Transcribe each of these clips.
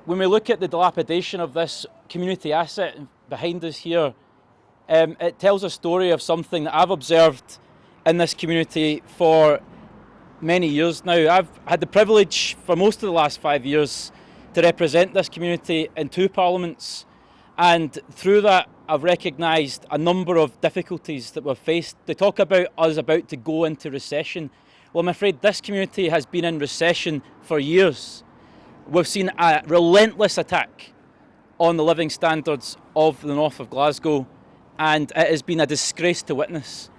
when we look at the dilapidation of this community asset behind us here, it tells a story of something that I've observed in this community for many years now. I've had the privilege for most of the last 5 years to represent this community in 2 parliaments, and through that I've recognised a number of difficulties that we've faced. They talk about us about to go into recession. Well, I'm afraid this community has been in recession for years. We've seen a relentless attack on the living standards of the north of Glasgow, and it has been a disgrace to witness.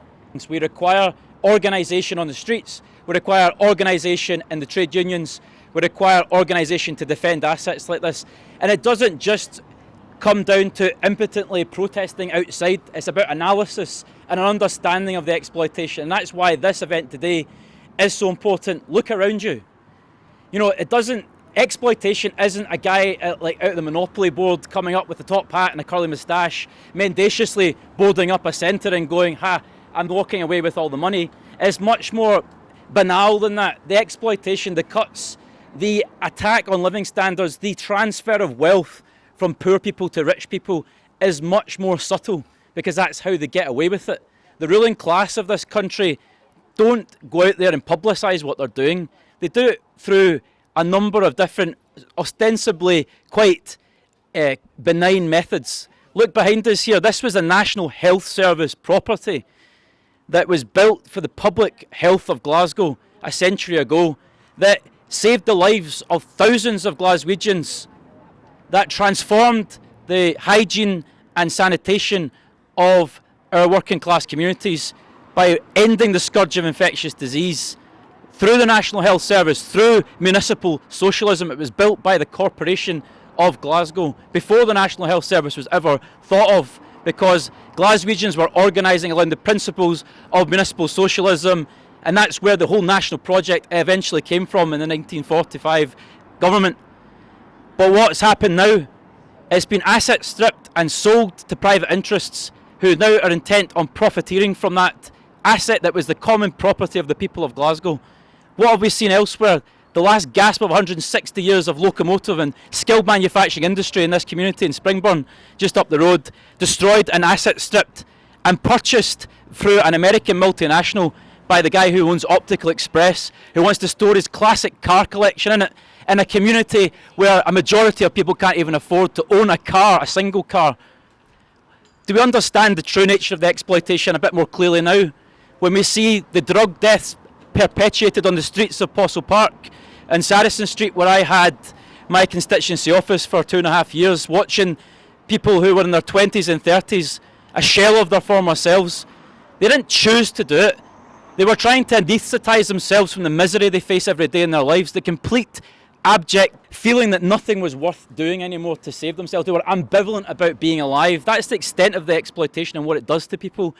We require organisation on the streets, we require organisation in the trade unions, we require organisation to defend assets like this. And it doesn't just come down to impotently protesting outside, it's about analysis and an understanding of the exploitation. And that's why this event today is so important. Look around you. You know, exploitation isn't a guy out of the Monopoly board coming up with a top hat and a curly moustache, mendaciously boarding up a centre and going, ha, I'm walking away with all the money. It's much more banal than that. The exploitation, the cuts, the attack on living standards, the transfer of wealth from poor people to rich people is much more subtle, because that's how they get away with it. The ruling class of this country don't go out there and publicise what they're doing. They do it through a number of different, ostensibly quite benign methods. Look behind us here. This was a National Health Service property that was built for the public health of Glasgow a century ago, that saved the lives of thousands of Glaswegians, that transformed the hygiene and sanitation of our working class communities by ending the scourge of infectious disease. Through the National Health Service, through municipal socialism. It was built by the Corporation of Glasgow before the National Health Service was ever thought of, because Glaswegians were organising along the principles of municipal socialism, and that's where the whole national project eventually came from in the 1945 government. But what's happened now, it's been asset stripped and sold to private interests who now are intent on profiteering from that asset that was the common property of the people of Glasgow. What have we seen elsewhere? The last gasp of 160 years of locomotive and skilled manufacturing industry in this community in Springburn, just up the road, destroyed and asset stripped and purchased through an American multinational by the guy who owns Optical Express, who wants to store his classic car collection in it, in a community where a majority of people can't even afford to own a car, a single car. Do we understand the true nature of the exploitation a bit more clearly now, when we see the drug deaths perpetuated on the streets of Postle Park and Saracen Street, where I had my constituency office for 2.5 years, watching people who were in their 20s and 30s, a shell of their former selves? They didn't choose to do it. They were trying to anaesthetise themselves from the misery they face every day in their lives, the complete abject feeling that nothing was worth doing anymore to save themselves. They were ambivalent about being alive. That's the extent of the exploitation and what it does to people.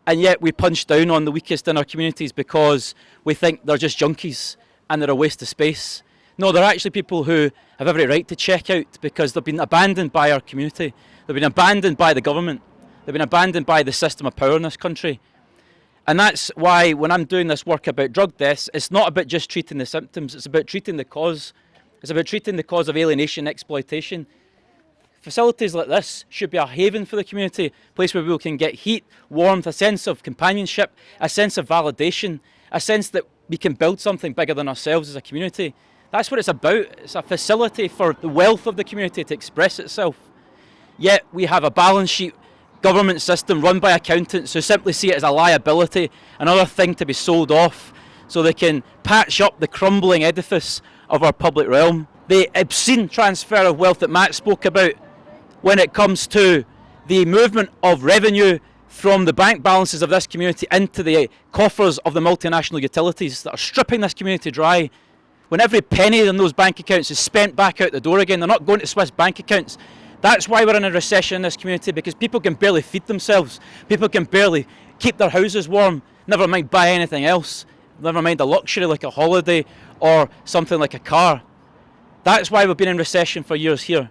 And yet we punch down on the weakest in our communities because we think they're just junkies and they're a waste of space. No, they're actually people who have every right to check out because they've been abandoned by our community. They've been abandoned by the government. They've been abandoned by the system of power in this country. And that's why when I'm doing this work about drug deaths, it's not about just treating the symptoms, it's about treating the cause. It's about treating the cause of alienation and exploitation. Facilities like this should be a haven for the community, a place where people can get heat, warmth, a sense of companionship, a sense of validation, a sense that we can build something bigger than ourselves as a community. That's what it's about. It's a facility for the wealth of the community to express itself. Yet we have a balance sheet government system run by accountants who simply see it as a liability, another thing to be sold off so they can patch up the crumbling edifice of our public realm. The obscene transfer of wealth that Matt spoke about when it comes to the movement of revenue from the bank balances of this community into the coffers of the multinational utilities that are stripping this community dry. When every penny in those bank accounts is spent back out the door again, they're not going to Swiss bank accounts. That's why we're in a recession in this community, because people can barely feed themselves. People can barely keep their houses warm, never mind buy anything else, never mind a luxury like a holiday or something like a car. That's why we've been in recession for years here.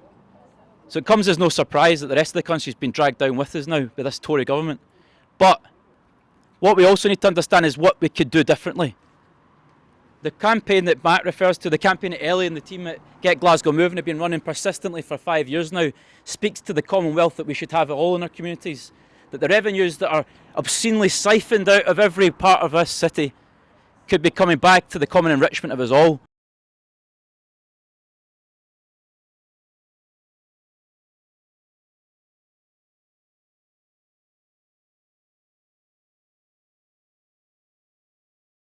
So it comes as no surprise that the rest of the country has been dragged down with us now with this Tory government. But what we also need to understand is what we could do differently. The campaign that Matt refers to, the campaign that Ellie and the team at Get Glasgow Moving have been running persistently for 5 years now, speaks to the commonwealth that we should have it all in our communities, that the revenues that are obscenely siphoned out of every part of this city could be coming back to the common enrichment of us all.